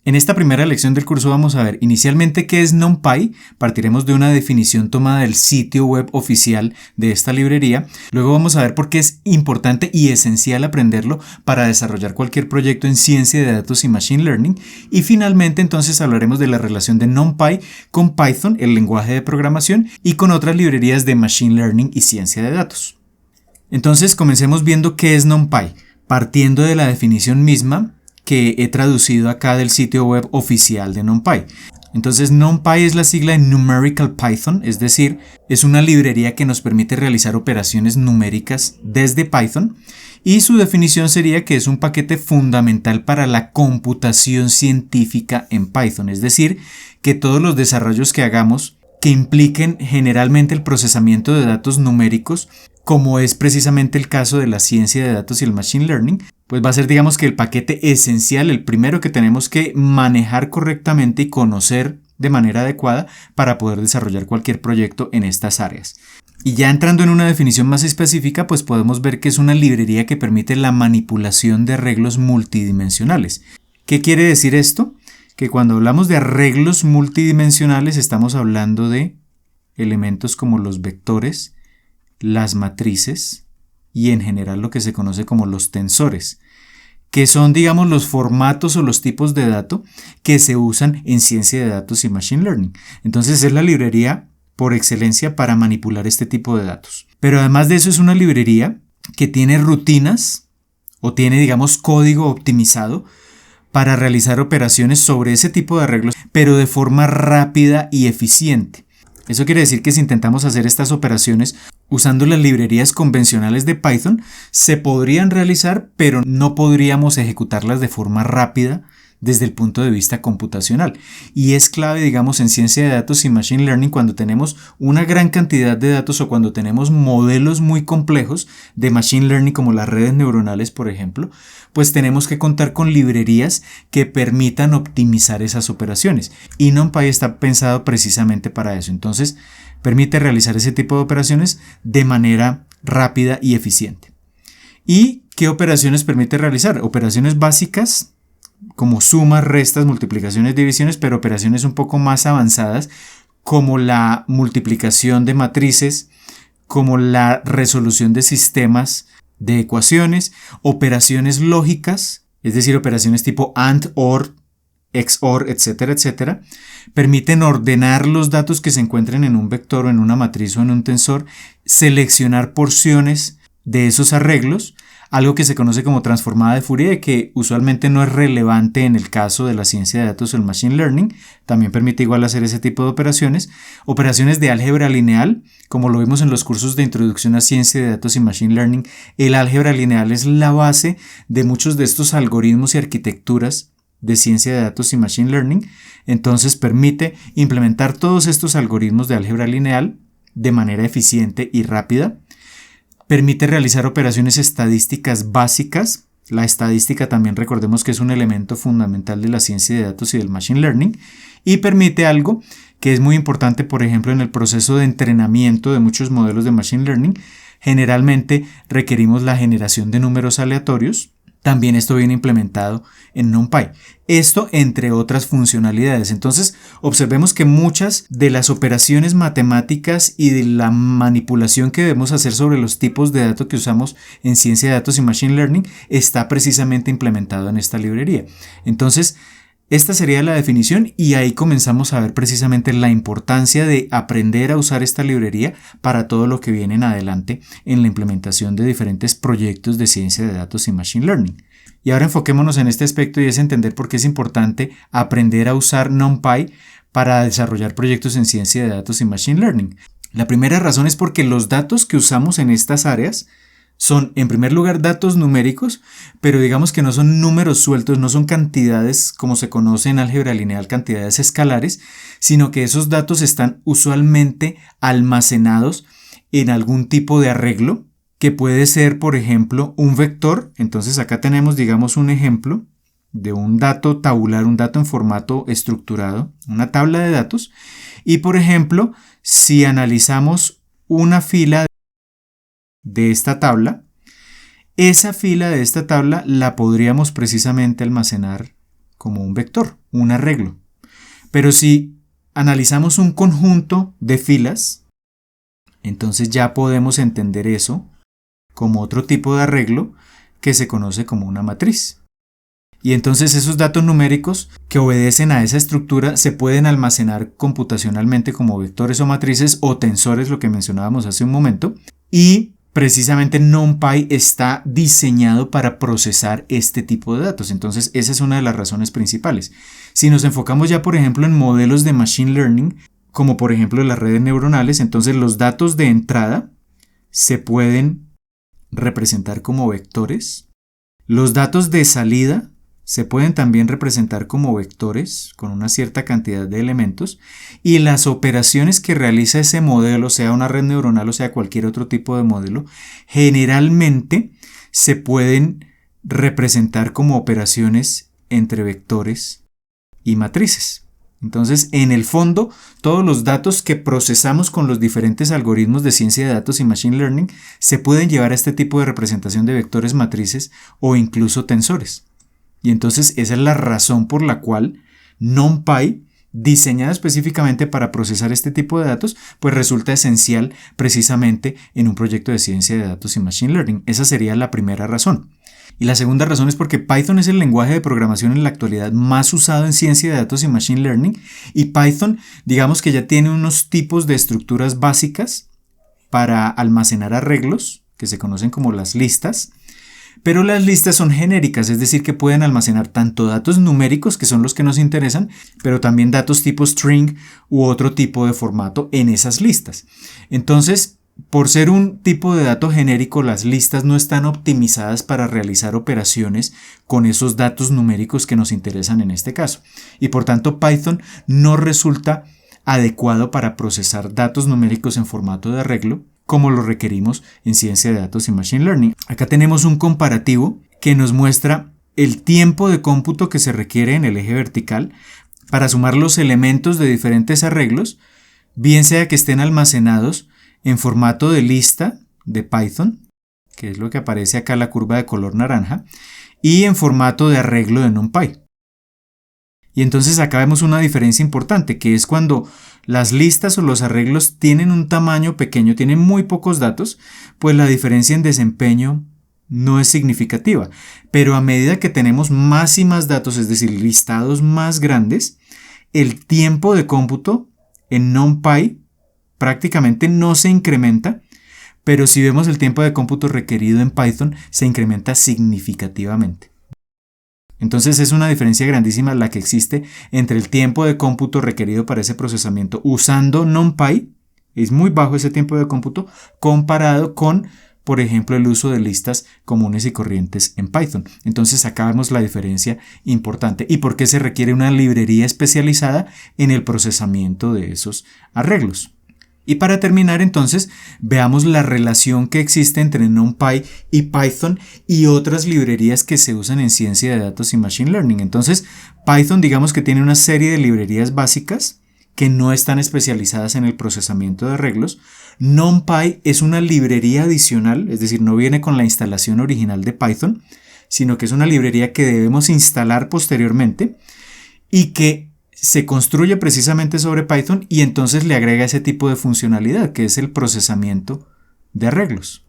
En esta primera lección del curso vamos a ver inicialmente qué es NumPy, partiremos de una definición tomada del sitio web oficial de esta librería, luego vamos a ver por qué es importante y esencial aprenderlo para desarrollar cualquier proyecto en ciencia de datos y Machine Learning, y finalmente entonces hablaremos de la relación de NumPy con Python, el lenguaje de programación, y con otras librerías de Machine Learning y ciencia de datos. Entonces comencemos viendo qué es NumPy, partiendo de la definición misma que he traducido acá del sitio web oficial de NumPy. Entonces NumPy es la sigla de Numerical Python, es decir, es una librería que nos permite realizar operaciones numéricas desde Python, y su definición sería que es un paquete fundamental para la computación científica en Python, es decir, que todos los desarrollos que hagamos que impliquen generalmente el procesamiento de datos numéricos, como es precisamente el caso de la ciencia de datos y el Machine Learning, pues va a ser, digamos, que el paquete esencial, el primero que tenemos que manejar correctamente y conocer de manera adecuada para poder desarrollar cualquier proyecto en estas áreas. Y ya entrando en una definición más específica, pues podemos ver que es una librería que permite la manipulación de arreglos multidimensionales. ¿Qué quiere decir esto? Que cuando hablamos de arreglos multidimensionales estamos hablando de elementos como los vectores, las matrices y en general lo que se conoce como los tensores, que son, digamos, los formatos o los tipos de datos que se usan en ciencia de datos y Machine Learning. Entonces es la librería por excelencia para manipular este tipo de datos. Pero además de eso es una librería que tiene rutinas o tiene, digamos, código optimizado para realizar operaciones sobre ese tipo de arreglos, pero de forma rápida y eficiente. Eso quiere decir que si intentamos hacer estas operaciones usando las librerías convencionales de Python, se podrían realizar, pero no podríamos ejecutarlas de forma rápida desde el punto de vista computacional. Y es clave, digamos, en ciencia de datos y Machine Learning cuando tenemos una gran cantidad de datos o cuando tenemos modelos muy complejos de Machine Learning como las redes neuronales, por ejemplo, pues tenemos que contar con librerías que permitan optimizar esas operaciones. Y NumPy está pensado precisamente para eso. Entonces, permite realizar ese tipo de operaciones de manera rápida y eficiente. ¿Y qué operaciones permite realizar? Operaciones básicas como sumas, restas, multiplicaciones, divisiones, pero operaciones un poco más avanzadas como la multiplicación de matrices, como la resolución de sistemas de ecuaciones, operaciones lógicas, es decir, operaciones tipo AND, OR, XOR, etcétera, etcétera, permiten ordenar los datos que se encuentren en un vector o en una matriz o en un tensor, seleccionar porciones de esos arreglos, algo que se conoce como transformada de Fourier, que usualmente no es relevante en el caso de la ciencia de datos o el Machine Learning, también permite igual hacer ese tipo de operaciones, operaciones de álgebra lineal, como lo vimos en los cursos de introducción a ciencia de datos y Machine Learning. El álgebra lineal es la base de muchos de estos algoritmos y arquitecturas de ciencia de datos y Machine Learning, entonces permite implementar todos estos algoritmos de álgebra lineal de manera eficiente y rápida. Permite realizar operaciones estadísticas básicas. La estadística también recordemos que es un elemento fundamental de la ciencia de datos y del Machine Learning. Y permite algo que es muy importante, por ejemplo, en el proceso de entrenamiento de muchos modelos de Machine Learning. Generalmente requerimos la generación de números aleatorios. También esto viene implementado en NumPy. Esto entre otras funcionalidades. Entonces, observemos que muchas de las operaciones matemáticas y de la manipulación que debemos hacer sobre los tipos de datos que usamos en ciencia de datos y Machine Learning está precisamente implementado en esta librería. Entonces, esta sería la definición y ahí comenzamos a ver precisamente la importancia de aprender a usar esta librería para todo lo que viene en adelante en la implementación de diferentes proyectos de ciencia de datos y Machine Learning. Y ahora enfoquémonos en este aspecto y es entender por qué es importante aprender a usar NumPy para desarrollar proyectos en ciencia de datos y Machine Learning. La primera razón es porque los datos que usamos en estas áreas son, en primer lugar, datos numéricos, pero digamos que no son números sueltos, no son cantidades como se conoce en álgebra lineal, cantidades escalares, sino que esos datos están usualmente almacenados en algún tipo de arreglo, que puede ser, por ejemplo, un vector. Entonces acá tenemos, digamos, un ejemplo de un dato tabular, un dato en formato estructurado, una tabla de datos. Y, por ejemplo, si analizamos una fila de esta tabla, esa fila de esta tabla la podríamos precisamente almacenar como un vector un arreglo. Pero si analizamos un conjunto de filas, entonces ya podemos entender eso como otro tipo de arreglo que se conoce como una matriz. Y entonces esos datos numéricos que obedecen a esa estructura se pueden almacenar computacionalmente como vectores o matrices o tensores, lo que mencionábamos hace un momento. Y precisamente NumPy está diseñado para procesar este tipo de datos. Entonces esa es una de las razones principales. Si nos enfocamos ya por ejemplo en modelos de Machine Learning, como por ejemplo las redes neuronales, entonces los datos de entrada se pueden representar como vectores. Los datos de salida se pueden también representar como vectores con una cierta cantidad de elementos, y las operaciones que realiza ese modelo, sea una red neuronal o sea cualquier otro tipo de modelo, generalmente se pueden representar como operaciones entre vectores y matrices. Entonces, en el fondo, todos los datos que procesamos con los diferentes algoritmos de ciencia de datos y Machine Learning se pueden llevar a este tipo de representación de vectores, matrices o incluso tensores. Y entonces esa es la razón por la cual NumPy, diseñada específicamente para procesar este tipo de datos, pues resulta esencial precisamente en un proyecto de ciencia de datos y Machine Learning. Esa sería la primera razón. Y la segunda razón es porque Python es el lenguaje de programación en la actualidad más usado en ciencia de datos y Machine Learning, y Python, digamos que ya tiene unos tipos de estructuras básicas para almacenar arreglos, que se conocen como las listas. Pero las listas son genéricas, es decir, que pueden almacenar tanto datos numéricos, que son los que nos interesan, pero también datos tipo string u otro tipo de formato en esas listas. Entonces, por ser un tipo de dato genérico, las listas no están optimizadas para realizar operaciones con esos datos numéricos que nos interesan en este caso. Y por tanto, Python no resulta adecuado para procesar datos numéricos en formato de arreglo, como lo requerimos en ciencia de datos y Machine Learning. Acá tenemos un comparativo que nos muestra el tiempo de cómputo que se requiere en el eje vertical para sumar los elementos de diferentes arreglos, bien sea que estén almacenados en formato de lista de Python, que es lo que aparece acá en la curva de color naranja, y en formato de arreglo de NumPy. Y entonces acá vemos una diferencia importante, que es cuando las listas o los arreglos tienen un tamaño pequeño, tienen muy pocos datos, pues la diferencia en desempeño no es significativa. Pero a medida que tenemos más y más datos, es decir, listados más grandes, el tiempo de cómputo en NumPy prácticamente no se incrementa, pero si vemos el tiempo de cómputo requerido en Python, se incrementa significativamente. Entonces es una diferencia grandísima la que existe entre el tiempo de cómputo requerido para ese procesamiento usando NumPy, es muy bajo ese tiempo de cómputo, comparado con, por ejemplo, el uso de listas comunes y corrientes en Python. Entonces acá vemos la diferencia importante y por qué se requiere una librería especializada en el procesamiento de esos arreglos. Y para terminar, entonces, veamos la relación que existe entre NumPy y Python y otras librerías que se usan en ciencia de datos y Machine Learning. Entonces, Python, digamos que tiene una serie de librerías básicas que no están especializadas en el procesamiento de arreglos. NumPy es una librería adicional, es decir, no viene con la instalación original de Python, sino que es una librería que debemos instalar posteriormente y que se construye precisamente sobre Python y entonces le agrega ese tipo de funcionalidad que es el procesamiento de arreglos.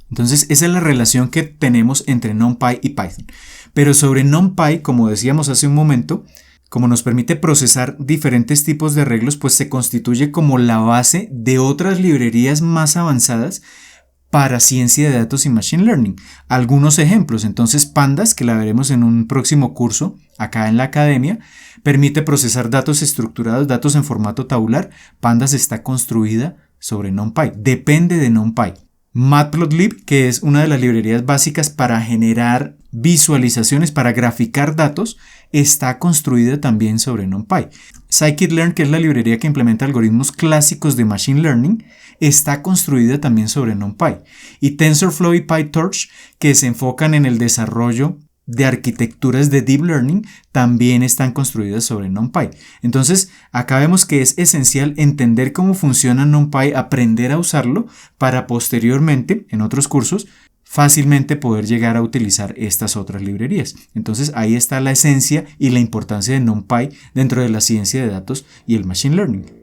Entonces esa es la relación que tenemos entre NumPy y Python. Pero sobre NumPy, como decíamos hace un momento, como nos permite procesar diferentes tipos de arreglos, pues se constituye como la base de otras librerías más avanzadas para ciencia de datos y Machine Learning. Algunos ejemplos, entonces Pandas, que la veremos en un próximo curso acá en la academia, permite procesar datos estructurados, datos en formato tabular. Pandas está construida sobre NumPy, depende de NumPy. Matplotlib, que es una de las librerías básicas para generar visualizaciones, para graficar datos, está construida también sobre NumPy. Scikit-learn, que es la librería que implementa algoritmos clásicos de Machine Learning, está construida también sobre NumPy. Y TensorFlow y PyTorch, que se enfocan en el desarrollo de arquitecturas de Deep Learning, también están construidas sobre NumPy. Entonces, acá vemos que es esencial entender cómo funciona NumPy, aprender a usarlo para posteriormente, en otros cursos, fácilmente poder llegar a utilizar estas otras librerías. Entonces ahí está la esencia y la importancia de NumPy dentro de la ciencia de datos y el Machine Learning.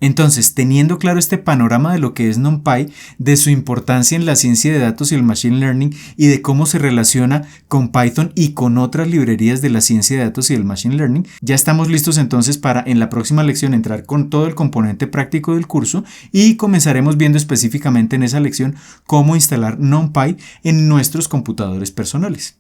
Entonces, teniendo claro este panorama de lo que es NumPy, de su importancia en la ciencia de datos y el Machine Learning y de cómo se relaciona con Python y con otras librerías de la ciencia de datos y el Machine Learning, ya estamos listos entonces para en la próxima lección entrar con todo el componente práctico del curso y comenzaremos viendo específicamente en esa lección cómo instalar NumPy en nuestros computadores personales.